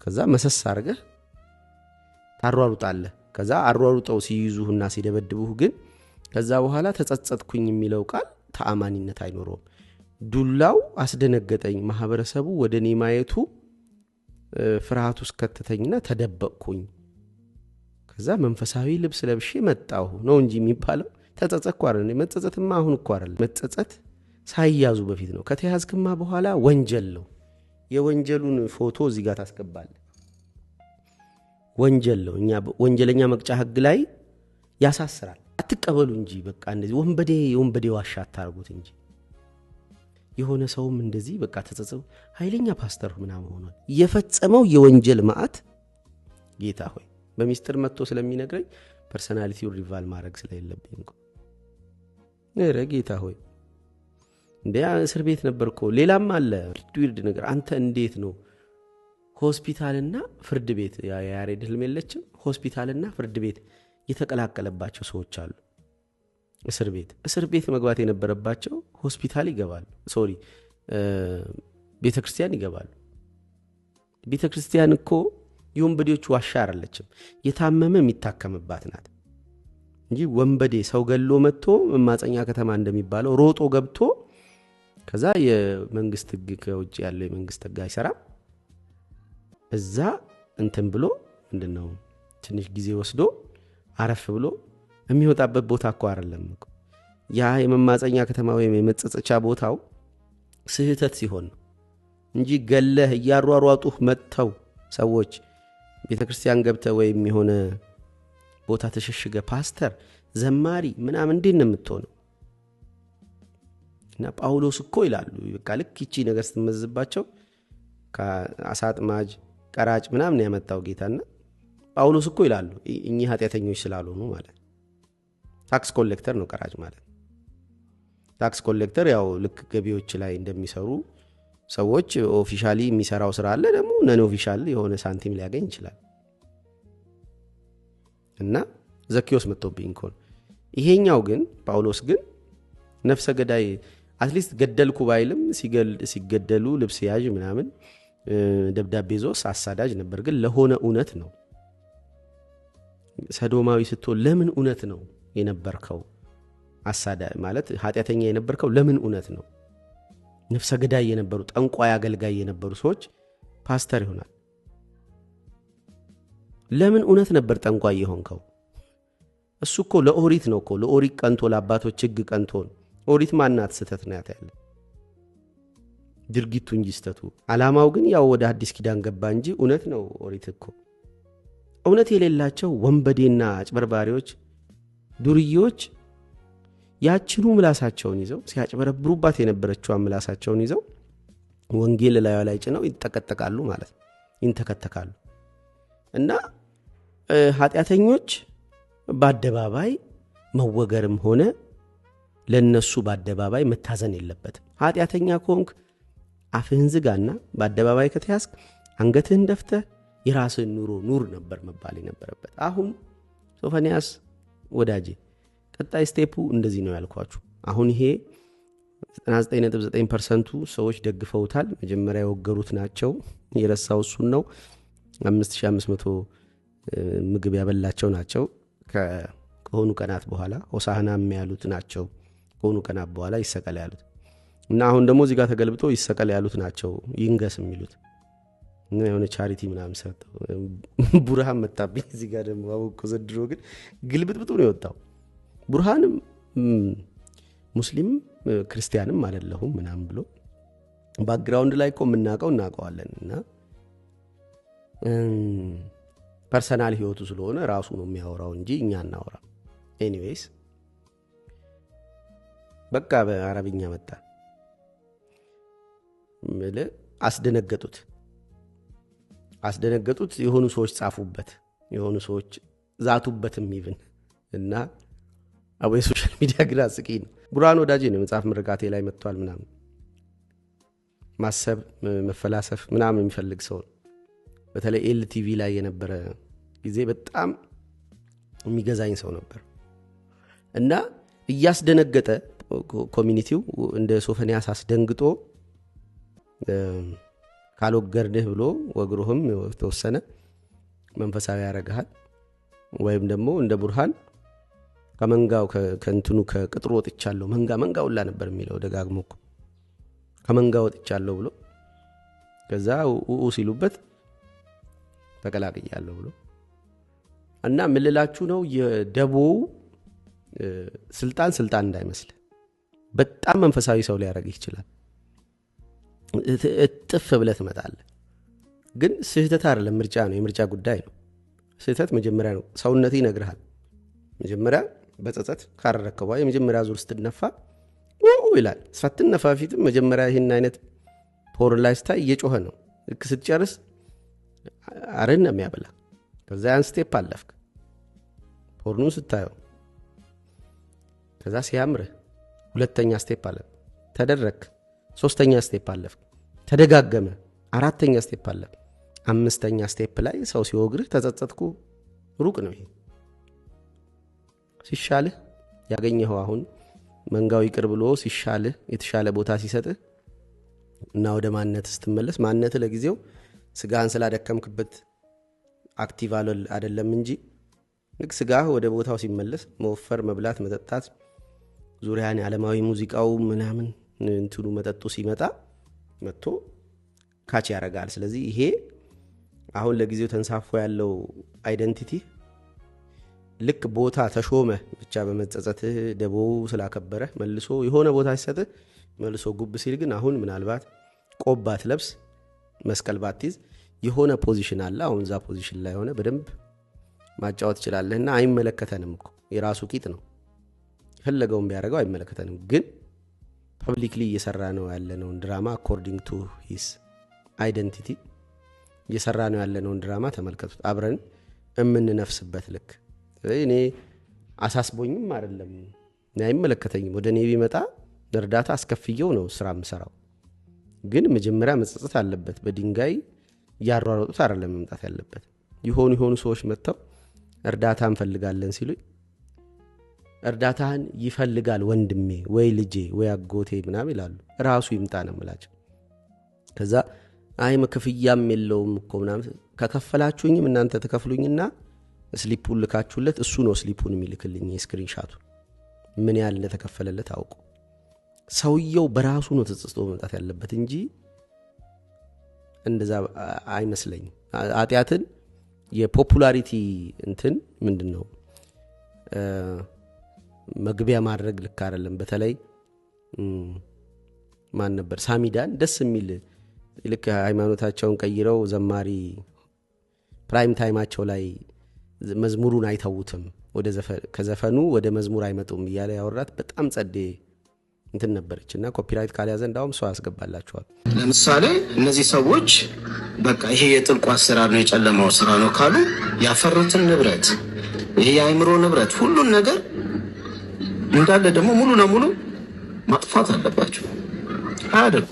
Speaker 1: ከዛ መሰስ አርገህ ታሯሩጣለህ። ከዛ አሯሩጠው ሲይዙህና ሲደበድቡህ ግን ከዛ በኋላ ተጸጸትኩኝ የሚለው ቃል ተአማኒነት አይኖረውም። ዱላው አስደነገጠኝ፣ ማህበረሰቡ ወደኔ ማየቱ ፍርሃት ውስጥ ከተተኝና ተደበቅኩኝ። ከዛ መንፈሳዊ ልብስ ለብሼ መጣሁ ነው እንጂ የሚባለው ተጸጸትኩ አይደል? መጸጸትማ አሁን እኮ አይደል። መጸጸት ሳይያዙ በፊት ነው። ከተያዝክማ በኋላ ወንጀል ነው። የወንጀሉን ፎቶ እዚህ ጋር ታስገባለህ። ወንጀል ነው። እኛ ወንጀለኛ መቅጫ ህግ ላይ ያሳስራል። አትቀበሉ እንጂ በቃ እንደዚህ ወንበዴ ዋሻ አታርጉት እንጂ። የሆነ ሰውም እንደዚህ በቃ ተጸጸው ኃይለኛ ፓስተር ምናምን ሆኗል። የፈጸመው የወንጀል ማዕት ጌታ ሆይ በሚስጥር መጥቶ ስለሚነግረኝ ፐርሰናሊቲው ሪቫል ማድረግ ስለሌለብኝ እንኳ ነረ ጌታ ሆይ እንደ እስር ቤት ነበርኮ። ሌላም አለ ዊርድ ነገር። አንተ እንዴት ነው ሆስፒታልና ፍርድ ቤት ያሬድ ህልም የለችም። ሆስፒታልና ፍርድ ቤት የተቀላቀለባቸው ሰዎች አሉ። እስር ቤት መግባት የነበረባቸው ሆስፒታል ይገባሉ። ሶሪ ቤተ ክርስቲያን ይገባሉ። ቤተ ክርስቲያን እኮ የወንበዴዎች ዋሻ አይደለችም፣ የታመመ የሚታከምባት ናት እንጂ ወንበዴ ሰው ገሎ መጥቶ መማፀኛ ከተማ እንደሚባለው ሮጦ ገብቶ ከዛ የመንግስት ህግ ከውጭ ያለው የመንግስት ህግ አይሰራም እዛ እንትን ብሎ ምንድነው ትንሽ ጊዜ ወስዶ አረፍ ብሎ የሚወጣበት ቦታ እኮ አይደለም እኮ። ያ የመማፀኛ ከተማ ወይም የመጸጸቻ ቦታው ስህተት ሲሆን ነው እንጂ ገለህ እያሯሯጡህ መጥተው ሰዎች ቤተክርስቲያን ገብተ ወይም የሆነ ቦታ ተሸሽገ ፓስተር ዘማሪ ምናምን እንዴት ነው የምትሆነው? እና ጳውሎስ እኮ ይላሉ በቃ ልክ ይቺ ነገር ስትመዝባቸው ከአሳጥማጅ ቀራጭ ምናምን ያመጣው ጌታና ጳውሎስ እኮ ይላሉ እኚህ ኃጢአተኞች ስላልሆኑ ማለት ታክስ ኮሌክተር ነው ቀራጭ ማለት። ታክስ ኮሌክተር ያው ልክ ገቢዎች ላይ እንደሚሰሩ ሰዎች ኦፊሻሊ የሚሰራው ስራ አለ፣ ደግሞ ነን ኦፊሻል የሆነ ሳንቲም ሊያገኝ ይችላል። እና ዘኪዮስ መጥቶብኝ እኮ ይሄኛው ግን ጳውሎስ ግን ነፍሰ ገዳይ አትሊስት ገደልኩ ባይልም ሲገደሉ ልብስ ያዥ ምናምን ደብዳቤ ዞስ አሳዳጅ ነበር፣ ግን ለሆነ እውነት ነው። ሰዶማዊ ስትሆን ለምን እውነት ነው የነበርከው? አሳዳጅ ማለት ኃጢአተኛ የነበርከው ለምን እውነት ነው? ነፍሰ ገዳይ የነበሩ ጠንቋይ አገልጋይ የነበሩ ሰዎች ፓስተር ይሆናል። ለምን እውነት ነበር ጠንቋይ የሆንከው? እሱ እኮ ለኦሪት ነው እኮ ለኦሪት ቀንቶ ለአባቶች ህግ ቀንቶ ነው። ኦሪት ማናት ስተት ናት ያለ ድርጊቱ እንጂ ስተቱ ዓላማው ግን ያው ወደ አዲስ ኪዳን ገባ እንጂ እውነት ነው ኦሪት እኮ። እውነት የሌላቸው ወንበዴና አጭበርባሪዎች ዱርዬዎች ያችኑ ምላሳቸውን ይዘው ሲያጭበረብሩባት የነበረችው ምላሳቸውን ይዘው ወንጌል ላይ ጭነው ይተከተካሉ ማለት ነው፣ ይንተከተካሉ። እና ኃጢአተኞች በአደባባይ መወገርም ሆነ ለነሱ በአደባባይ መታዘን የለበትም። ኃጢአተኛ ከሆንክ አፍህን ዝጋና በአደባባይ ከተያዝክ አንገትህን ደፍተህ የራስህን ኑሮ ኑር ነበር መባል የነበረበት። አሁን ሶፎንያስ ወዳጄ ቀጣይ ስቴፑ እንደዚህ ነው ያልኳችሁ። አሁን ይሄ 99.9% ሰዎች ደግፈውታል። መጀመሪያ የወገሩት ናቸው፣ የረሳው እሱን ነው። 5500 ምግብ ያበላቸው ናቸው ከሆኑ ቀናት በኋላ። ሆሳዕናም ያሉት ናቸው ከሆኑ ቀናት በኋላ ይሰቀል ያሉት። እና አሁን ደግሞ እዚህ ጋር ተገልብጦ ይሰቀል ያሉት ናቸው ይንገስ የሚሉት። እና የሆነ ቻሪቲ ምናምን ሰጥተው ቡርሃን መጣብኝ እዚህ ጋር ደግሞ አውቆ ዘድሮ ግን ግልብጥብጡ ነው የወጣው። ቡርሃንም ሙስሊም ክርስቲያንም አይደለሁም ምናምን ብሎ ባክግራውንድ ላይ እኮ የምናውቀው እናውቀዋለን። እና ፐርሰናል ህይወቱ ስለሆነ ራሱ ነው የሚያወራው እንጂ እኛ እናወራ። ኤኒዌይስ በቃ በአረብኛ መጣ ምለ አስደነገጡት። የሆኑ ሰዎች ጻፉበት፣ የሆኑ ሰዎች ዛቱበትም ይብን እና አቦይ ሶሻል ሚዲያ ግን አስቂኝ ነው። ቡርሃን ወዳጄ ነው መጽሐፍ ምርቃቴ ላይ መጥቷል ምናምን ማሰብ መፈላሰፍ ምናምን የሚፈልግ ሰው ነው። በተለይ ኤልቲቪ ላይ የነበረ ጊዜ በጣም የሚገዛኝ ሰው ነበር። እና እያስደነገጠ ኮሚኒቲው እንደ ሶፎንያስ አስደንግጦ ካልወገርንህ ብሎ ወግሮህም ተወሰነ መንፈሳዊ ያረጋል። ወይም ደግሞ እንደ ቡርሃን ከመንጋው ከእንትኑ ከቅጥሩ ወጥቻለሁ መንጋ ሁላ ነበር የሚለው ደጋግሞ እኮ ከመንጋ ወጥቻለሁ ብሎ ከዛ ሲሉበት ተቀላቅያለሁ ብሎ እና ምልላችሁ ነው የደቦው ስልጣን እንዳይመስል በጣም መንፈሳዊ ሰው ሊያረግ ይችላል። እጥፍ ብለህ ትመጣለህ። ግን ስህተት አይደለም፣ ምርጫ ነው፣ የምርጫ ጉዳይ ነው። ስህተት መጀመሪያ ነው ሰውነቴ ይነግርሃል። መጀመሪያ በጸጸት ካረከባ የመጀመሪያ ዙር ስትነፋ ይላል። ስትነፋ ፊትም መጀመሪያ ይሄን አይነት ፖርን ላይ ስታይ እየጮኸ ነው። ልክ ስትጨርስ አረን ነው የሚያበላ። ከዛ ያን ስቴፕ አለፍክ ፖርኑን ስታየው። ከዛ ሲያምርህ ሁለተኛ ስቴፕ አለ ተደረክ። ሶስተኛ ስቴፕ አለፍክ ተደጋገመ። አራተኛ ስቴፕ አለ። አምስተኛ ስቴፕ ላይ ሰው ሲወግርህ ተጸጸትኩ ሩቅ ነው። ይሄ ሲሻልህ ያገኘኸው አሁን መንጋው ይቅር ብሎ ሲሻልህ የተሻለ ቦታ ሲሰጥህ እና ወደ ማንነት ስትመለስ ማንነት ለጊዜው ስጋህን ስላደከምክበት አክቲቭ አይደለም እንጂ ልክ ስጋህ ወደ ቦታው ሲመለስ መወፈር፣ መብላት፣ መጠጣት ዙሪያን ዓለማዊ ሙዚቃው ምናምን እንትኑ መጠጡ ሲመጣ መጥቶ ካች ያረጋል። ስለዚህ ይሄ አሁን ለጊዜው ተንሳፎ ያለው አይደንቲቲ ልክ ቦታ ተሾመ ብቻ በመጸጸትህ ደቦው ስላከበረ መልሶ የሆነ ቦታ ሲሰጥህ መልሶ ጉብ ሲል ግን አሁን ምናልባት ቆባት ለብስ መስቀል ባትይዝ የሆነ ፖዚሽን አለ። አሁን ዛ ፖዚሽን ላይ ሆነ በደንብ ማጫወት ይችላልና አይመለከተንም እኮ የራሱ ቂጥ ነው ፈለገውን ቢያደርገው አይመለከተንም። ግን ፐብሊክሊ እየሰራ ነው ያለነውን ድራማ አኮርዲንግ ቱ ሂስ አይደንቲቲ እየሰራ ነው ያለነውን ድራማ ተመልከቱት። አብረን እምንነፍስበት ልክ እኔ አሳስቦኝም አይደለም አይመለከተኝም። ወደ እኔ ቢመጣ እርዳታ አስከፍየው ነው ስራ የምሰራው። ግን መጀመሪያ መጸጸት አለበት። በድንጋይ ያሯሯጡት አይደለም መምጣት ያለበት። ይሆኑ ሰዎች መጥተው እርዳታ እንፈልጋለን ሲሉ እርዳታህን ይፈልጋል ወንድሜ ወይ ልጄ ወይ አጎቴ ምናምን ይላሉ። ራሱ ይምጣ ነው የምላቸው። ከዛ አይ መከፍያም የለውም እኮ ምናምን ከከፈላችሁኝም እናንተ ተከፍሉኝና ስሊፑን ልካችሁለት እሱ ነው ስሊፑን የሚልክልኝ ስክሪንሻቱ ምን ያህል እንደተከፈለለት አውቁ። ሰውየው በራሱ ነው ተጸጽቶ መምጣት ያለበት እንጂ እንደዛ አይመስለኝም። ኃጢአትን የፖፑላሪቲ እንትን ምንድነው መግቢያ ማድረግ ልክ አይደለም። በተለይ ማን ነበር ሳሚዳን ደስ የሚል ልክ ሃይማኖታቸውን ቀይረው ዘማሪ ፕራይም ታይማቸው ላይ መዝሙሩን አይተውትም ወደ ከዘፈኑ ወደ መዝሙር አይመጡም እያለ ያወራት በጣም ጸዴ እንትን ነበርችና ኮፒራይት ካልያዘ እንዳውም ሰው ያስገባላቸዋል።
Speaker 3: ለምሳሌ እነዚህ ሰዎች በቃ ይሄ የጥልቁ አሰራር ነው የጨለማው ስራ ነው ካሉ ያፈሩትን ንብረት ይሄ የአእምሮ ንብረት ሁሉን ነገር እንዳለ ደግሞ ሙሉ ለሙሉ ማጥፋት አለባቸው። አይደል?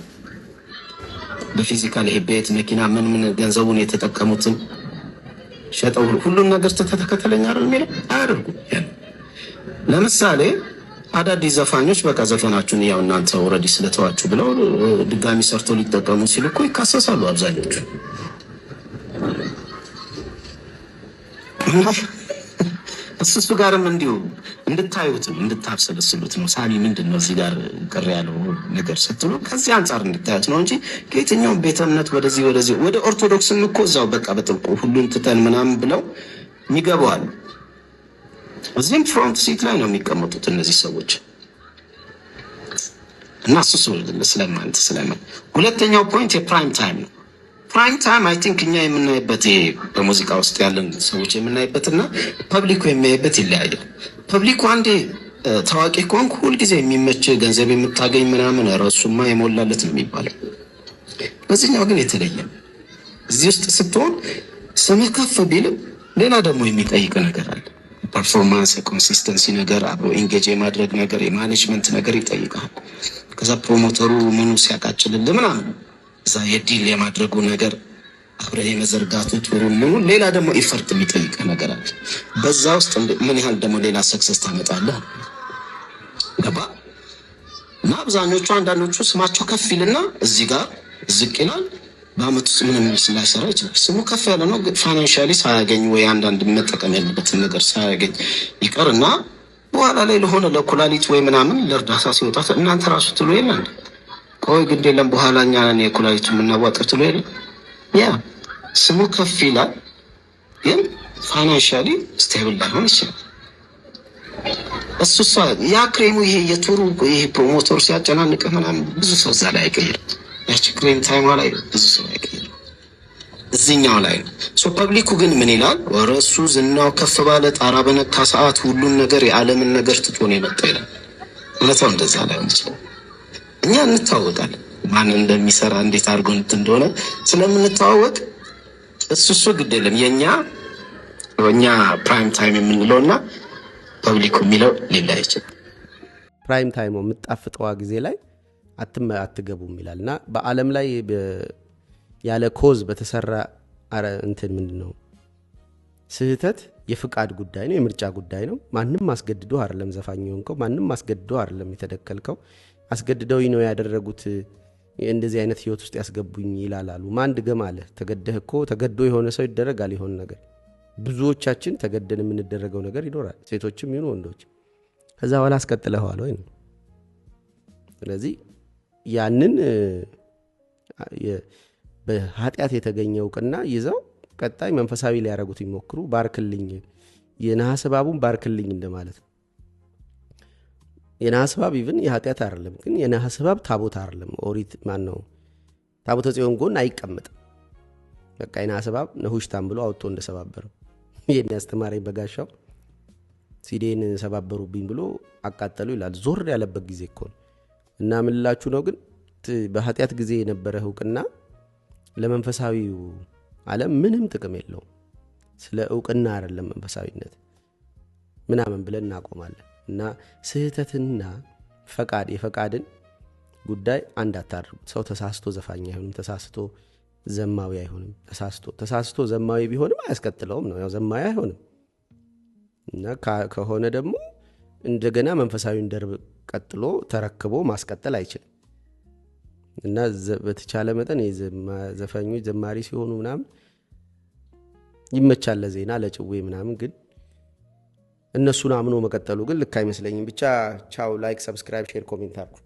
Speaker 3: በፊዚካል ይሄ ቤት መኪና ምን ገንዘቡን የተጠቀሙትን ሸጠው ሁሉን ነገር ተተከተለኛ አይደል የሚለው አያደርጉ። ለምሳሌ አዳዲስ ዘፋኞች በቃ ዘፈናችሁን ያው እናንተ ኦሬዲ ስለተዋችሁ ብለው ድጋሚ ሰርተው ሊጠቀሙ ሲሉ እኮ ይካሰሳሉ አብዛኞቹ። እሱ ጋርም እንዲሁ እንድታዩት እንድታብሰለስሉት ነው። ሳሚ ምንድነው እዚህ ጋር ቅር ያለው ነገር ስትሉ ከዚህ አንፃር እንድታዩት ነው እንጂ ከየትኛው ቤተ እምነት ወደዚህ ወደ ኦርቶዶክስም እኮ እዛው በቃ በጥልቁ ሁሉን ትተን ምናምን ብለው ይገባዋል። እዚህም ፍሮንት ሲት ላይ ነው የሚቀመጡት እነዚህ ሰዎች እና እሱ ስለማን ሁለተኛው ፖይንት የፕራይም ታይም ነው። ፕራይም ታይም አይ ቲንክ እኛ የምናይበት በሙዚቃ ውስጥ ያለን ሰዎች የምናይበትና ፐብሊኩ የሚያይበት ይለያያል። ፐብሊኩ አንዴ ታዋቂ ከሆንክ ሁልጊዜ የሚመች ገንዘብ የምታገኝ ምናምን ራሱማ የሞላለት ነው የሚባለው። በዚህኛው ግን የተለየ እዚህ ውስጥ ስትሆን ስምህ ከፍ ቢልም ሌላ ደግሞ የሚጠይቅ ነገር አለ። ፐርፎርማንስ ኮንሲስተንሲ ነገር አብሮ ኢንጌጅ የማድረግ ነገር የማኔጅመንት ነገር ይጠይቃል። ከዛ ፕሮሞተሩ ምኑ ሲያቃጭልልህ ምናምን እዛ የዲል የማድረጉ ነገር አብረህ የመዘርጋቱ ጥሩን ምኑ ሌላ ደግሞ ኢፈርት የሚጠይቅ ነገር አለ። በዛ ውስጥ ምን ያህል ደግሞ ሌላ ሰክሰስ ታመጣለህ ገባ? እና አብዛኞቹ አንዳንዶቹ ስማቸው ከፍ ይልና እዚህ ጋር ዝቅ ይላል። በአመቱ ምንም ስላይሰራ ይችላል። ስሙ ከፍ ያለ ነው ግን ፋይናንሻሊ ሳያገኝ ወይ አንዳንድ መጠቀም ያለበትን ነገር ሳያገኝ ይቀርና በኋላ ላይ ለሆነ ለኩላሊት ወይ ምናምን ለእርዳታ ሲወጣ እናንተ ራሱ ትሉ የለም ቆይ ግድ የለም በኋላ እኛ ነን የኩላሊቱ የምናዋጣው ትሉ የለም። ያ ስሙ ከፍ ይላል ግን ፋይናንሻሊ ስቴብል ላይሆን ይችላል። እሱሳ ያ ክሬሙ ይሄ የቱሩ ይሄ ፕሮሞተር ሲያጨናንቅ ምናምን ብዙ ሰው እዛ ላይ አይቀይርም። ያቺ ክሬም ታይማ ላይ ብዙ ሰው አይቀይርም። እዚህኛው ላይ ነው። ፐብሊኩ ግን ምን ይላል? ወረሱ ዝናው ከፍ ባለ ጣራ በነካ ሰዓት ሁሉን ነገር የዓለምን ነገር ትቶ ነው የመጣው ይላል። እውነታው እንደዛ ላይ ነው። እኛ እንታወቃለን ማን እንደሚሰራ እንዴት አድርጎ እንደሆነ ስለምንታወቅ እሱ ግድ የለም። የኛ ፕራይም ታይም የምንለውና ፐብሊኩ የሚለው ሌላ ይችላል።
Speaker 1: ፕራይም ታይም የምጣፍጠዋ ጊዜ ላይ አትገቡም ይላልና በአለም ላይ ያለ ኮዝ በተሰራ እንትን ምንድነው ስህተት የፍቃድ ጉዳይ ነው፣ የምርጫ ጉዳይ ነው። ማንም አስገድዶ አይደለም ዘፋኝ የሆንከው፣ ማንም አስገድዶ አይደለም የተደከልከው። አስገድደውኝ ነው ያደረጉት እንደዚህ አይነት ህይወት ውስጥ ያስገቡኝ ይላላሉ። ማን ድገም አለ? ተገደህ እኮ ተገዶ የሆነ ሰው ይደረጋል የሆነ ነገር። ብዙዎቻችን ተገደን የምንደረገው ነገር ይኖራል፣ ሴቶችም ይሁኑ ወንዶች። ከዛ በኋላ አስቀጥለዋል ወይ ነው። ስለዚህ ያንን በኃጢአት የተገኘ እውቅና ይዘው ቀጣይ መንፈሳዊ ሊያረጉት ይሞክሩ። ባርክልኝ፣ የነሐስ እባቡን ባርክልኝ እንደማለት ነው። የነሐስ እባብ ይብን የኃጢአት አይደለም፣ ግን የነሐስ እባብ ታቦት አይደለም። ኦሪት ማን ነው ታቦተ ጽዮን ጎን አይቀመጥም። በቃ የነሐስ እባብ ነሁሽታም ብሎ አውጥቶ እንደሰባበረው ይሄን ያስተማረኝ በጋሻው ሲዴን ሰባበሩብኝ ብሎ አቃጠሉ ይላል። ዞር ያለበት ጊዜ እኮ ነው። እና ምን ልላችሁ ነው ግን በኃጢአት ጊዜ የነበረ እውቅና ለመንፈሳዊው ዓለም ምንም ጥቅም የለውም። ስለ እውቅና አይደለም መንፈሳዊነት ምናምን ብለን እናቆማለን። እና ስህተትና ፈቃድ የፈቃድን ጉዳይ አንድ አታድርጉት። ሰው ተሳስቶ ዘፋኝ አይሆንም፣ ተሳስቶ ዘማዊ አይሆንም። ተሳስቶ ዘማዊ ቢሆንም አያስቀጥለውም ነው፣ ያው ዘማዊ አይሆንም። እና ከሆነ ደግሞ እንደገና መንፈሳዊን ደርብ ቀጥሎ ተረክቦ ማስቀጠል አይችልም። እና በተቻለ መጠን ዘፋኞች ዘማሪ ሲሆኑ ምናምን ይመቻል ለዜና ለጭዌ ምናምን፣ ግን እነሱን አምኖ መቀጠሉ ግን ልክ አይመስለኝም። ብቻ ቻው። ላይክ፣ ሰብስክራይብ፣ ሼር፣ ኮሜንት አድርጉ።